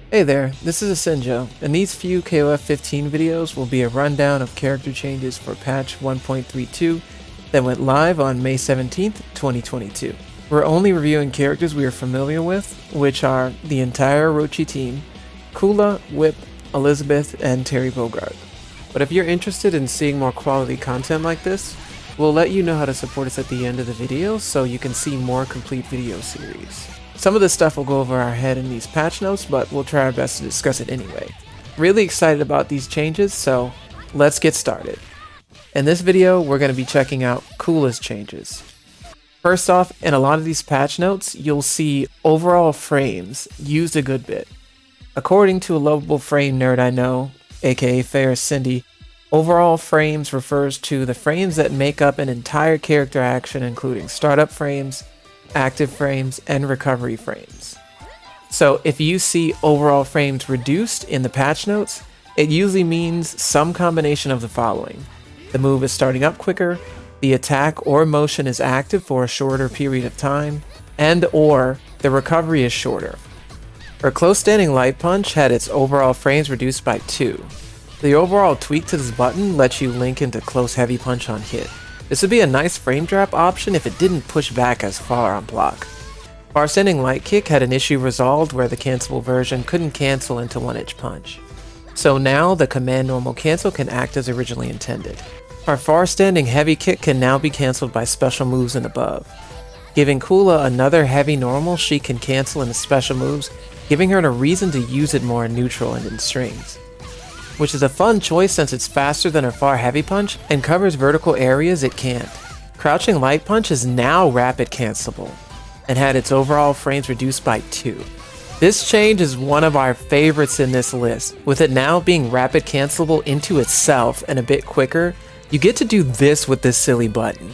Hey there, this is Asinjo, and these few KOF 15 videos will be a rundown of character changes for patch 1.32 that went live on May 17th, 2022. We're only reviewing characters we are familiar with, which are the entire Orochi team, Kula, Whip, Elizabeth, and Terry Bogard. But if you're interested in seeing more quality content like this, we'll let you know how to support us at the end of the video so you can see more complete video series. Some of this stuff will go over our head in these patch notes, but we'll try our best to discuss it anyway. Really excited about these changes, so let's get started. In this video, we're going to be checking out Kula's changes. First off, in a lot of these patch notes, you'll see overall frames used a good bit. According to a lovable frame nerd I know, aka Ferris Cindy, overall frames refers to the frames that make up an entire character action, including startup frames, active frames, and recovery frames. So if you see overall frames reduced in the patch notes, it usually means some combination of the following. The move is starting up quicker, the attack or motion is active for a shorter period of time, and or the recovery is shorter. Her close standing light punch had its overall frames reduced by 2. The overall tweak to this button lets you link into close heavy punch on hit. This would be a nice frame drop option if it didn't push back as far on block. Far standing light kick had an issue resolved where the cancelable version couldn't cancel into 1-inch punch. So now the command normal cancel can act as originally intended. Our far standing heavy kick can now be cancelled by special moves and above. Giving Kula another heavy normal she can cancel into special moves, giving her a reason to use it more in neutral and in strings. Which is a fun choice since it's faster than her far heavy punch and covers vertical areas it can't. Crouching light punch is now rapid cancelable and had its overall frames reduced by 2. This change is one of our favorites in this list. With it now being rapid cancelable into itself and a bit quicker, you get to do this with this silly button.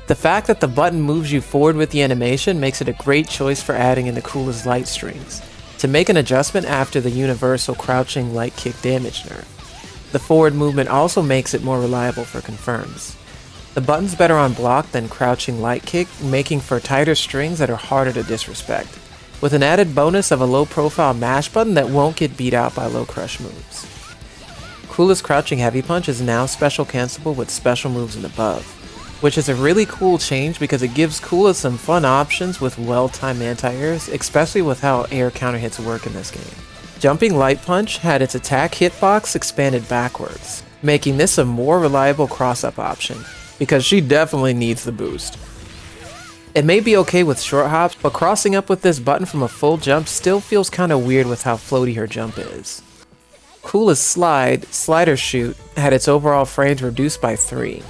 The fact that the button moves you forward with the animation makes it a great choice for adding into Kula's light strings, to make an adjustment after the universal crouching light kick damage nerf. The forward movement also makes it more reliable for confirms. The button's better on block than crouching light kick, making for tighter strings that are harder to disrespect, with an added bonus of a low profile mash button that won't get beat out by low crush moves. Kula's crouching heavy punch is now special cancelable with special moves and above, which is a really cool change because it gives Kula some fun options with well-timed anti-airs, especially with how air counter hits work in this game. Jumping light punch had its attack hitbox expanded backwards, making this a more reliable cross-up option, because she definitely needs the boost. It may be okay with short hops, but crossing up with this button from a full jump still feels kinda weird with how floaty her jump is. Kula's slider shoot, had its overall frames reduced by 3.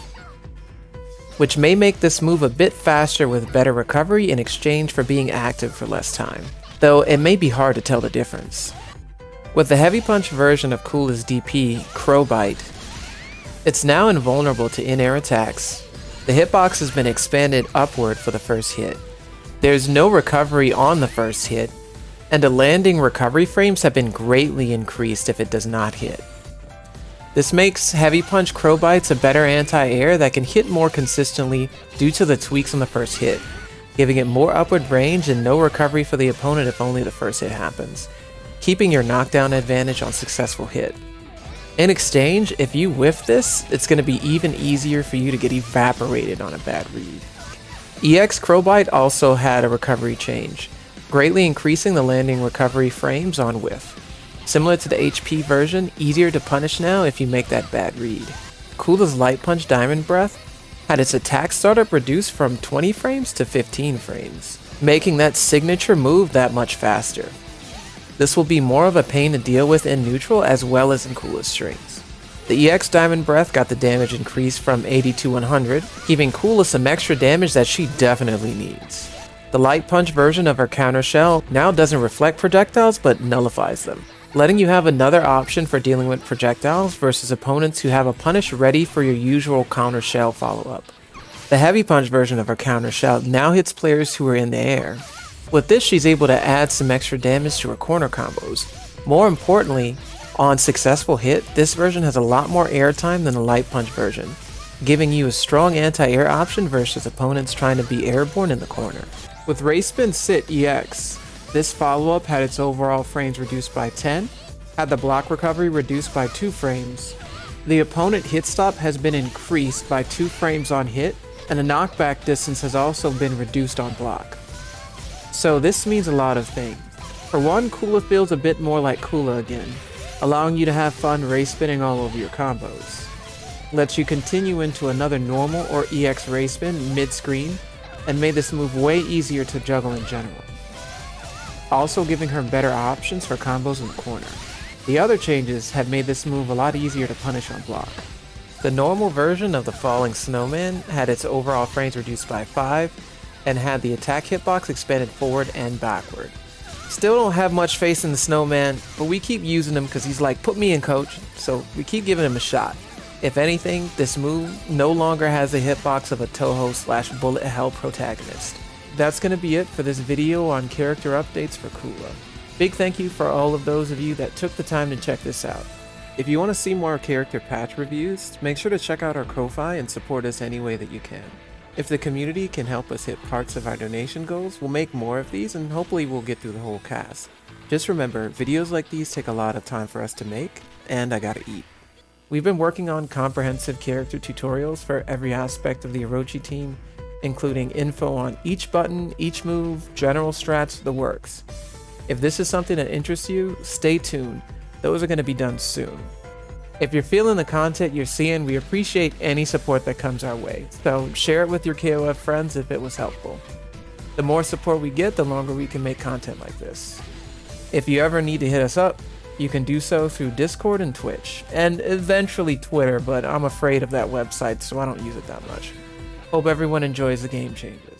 Which may make this move a bit faster with better recovery in exchange for being active for less time, though it may be hard to tell the difference. With the heavy punch version of Kula's DP, Crow Bite, it's now invulnerable to in-air attacks. The hitbox has been expanded upward for the first hit. There's no recovery on the first hit, and the landing recovery frames have been greatly increased if it does not hit. This makes Heavy Punch Crow Bites a better anti-air that can hit more consistently due to the tweaks on the first hit, giving it more upward range and no recovery for the opponent if only the first hit happens, keeping your knockdown advantage on successful hit. In exchange, if you whiff this, it's going to be even easier for you to get evaporated on a bad read. EX Crow Bite also had a recovery change, greatly increasing the landing recovery frames on whiff. Similar to the HP version, easier to punish now if you make that bad read. Kula's Light Punch Diamond Breath had its attack startup reduced from 20 frames to 15 frames, making that signature move that much faster. This will be more of a pain to deal with in neutral as well as in Kula's strings. The EX Diamond Breath got the damage increased from 80 to 100, giving Kula some extra damage that she definitely needs. The Light Punch version of her counter shell now doesn't reflect projectiles but nullifies them, letting you have another option for dealing with projectiles versus opponents who have a punish ready for your usual counter shell follow-up. The Heavy Punch version of her counter shell now hits players who are in the air. With this, she's able to add some extra damage to her corner combos. More importantly, on successful hit, this version has a lot more airtime than the Light Punch version, giving you a strong anti-air option versus opponents trying to be airborne in the corner. With Race Spin Sit EX, This follow-up had its overall frames reduced by 10, had the block recovery reduced by 2 frames. The opponent hit stop has been increased by 2 frames on hit, and the knockback distance has also been reduced on block. So this means a lot of things. For one, Kula feels a bit more like Kula again, allowing you to have fun race spinning all over your combos. Lets you continue into another normal or EX race spin mid-screen, and made this move way easier to juggle in general. Also giving her better options for combos in the corner. The other changes have made this move a lot easier to punish on block. The normal version of the Falling Snowman had its overall frames reduced by 5, and had the attack hitbox expanded forward and backward. Still don't have much faith in the Snowman, but we keep using him because he's like, put me in coach, so we keep giving him a shot. If anything, this move no longer has the hitbox of a Touhou / bullet hell protagonist. That's going to be it for this video on character updates for Kula. Big thank you for all of those of you that took the time to check this out. If you want to see more character patch reviews, make sure to check out our Ko-Fi and support us any way that you can. If the community can help us hit parts of our donation goals, we'll make more of these and hopefully we'll get through the whole cast. Just remember, videos like these take a lot of time for us to make, and I gotta eat. We've been working on comprehensive character tutorials for every aspect of the Orochi team, including info on each button, each move, general strats, the works. If this is something that interests you, stay tuned. Those are going to be done soon. If you're feeling the content you're seeing, we appreciate any support that comes our way, so share it with your KOF friends if it was helpful. The more support we get, the longer we can make content like this. If you ever need to hit us up, you can do so through Discord and Twitch, and eventually Twitter, but I'm afraid of that website, so I don't use it that much. Hope everyone enjoys the Game Changer.